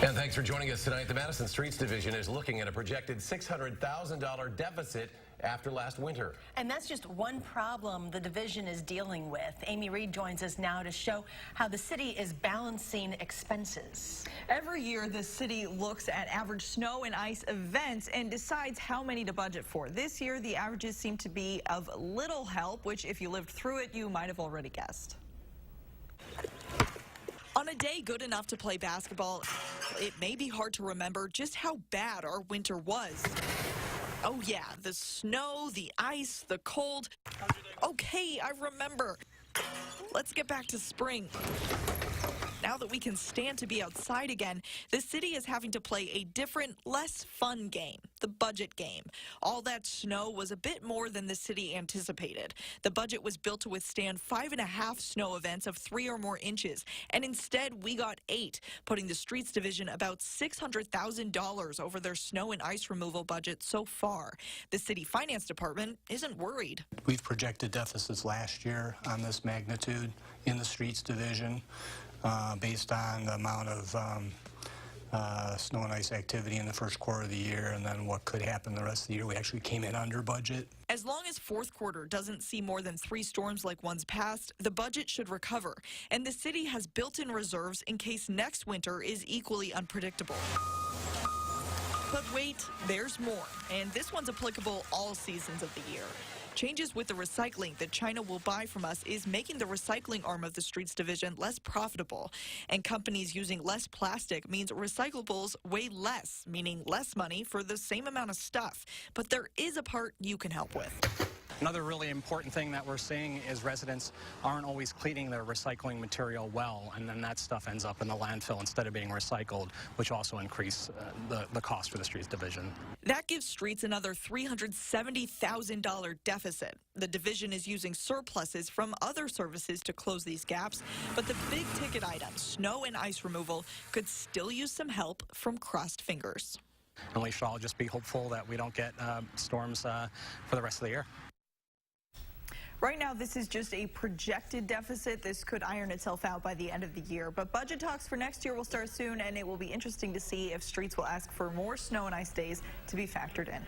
And thanks for joining us tonight. The Madison Streets Division is looking at a projected $600,000 deficit after last winter. And that's just one problem the division is dealing with. Amy Reed joins us now to show how the city is balancing expenses. Every year, the city looks at average snow and ice events and decides how many to budget for. This year, the averages seem to be of little help, which if you lived through it, you might have already guessed. On a day good enough to play basketball, it may be hard to remember just how bad our winter was. Oh yeah, the snow, the ice, the cold. Okay, I remember. Let's get back to spring. Now that we can stand to be outside again, the city is having to play a different, less fun game, the budget game. All that snow was a bit more than the city anticipated. The budget was built to withstand 5.5 snow events of 3 or more inches, and instead we got 8, putting the Streets Division about $600,000 over their snow and ice removal budget so far. The city finance department isn't worried. We've projected deficits last year on this magnitude in the Streets Division. Based on the amount of snow and ice activity in the first quarter of the year and then what could happen the rest of the year. We actually came in under budget. As long as fourth quarter doesn't see more than 3 storms like ones past, the budget should recover. And the city has built-in reserves in case next winter is equally unpredictable. But wait, there's more. And this one's applicable all seasons of the year. Changes with the recycling that China will buy from us is making the recycling arm of the Streets Division less profitable. And companies using less plastic means recyclables weigh less, meaning less money for the same amount of stuff. But there is a part you can help with. Another really important thing that we're seeing is residents aren't always cleaning their recycling material well, and then that stuff ends up in the landfill instead of being recycled, which also increase the cost for the Streets Division. That gives Streets another $370,000 deficit. The division is using surpluses from other services to close these gaps, but the big ticket items, snow and ice removal, could still use some help from crossed fingers. And we should all just be hopeful that we don't get storms for the rest of the year. Right now, this is just a projected deficit. This could iron itself out by the end of the year. But budget talks for next year will start soon, and it will be interesting to see if Streets will ask for more snow and ice days to be factored in.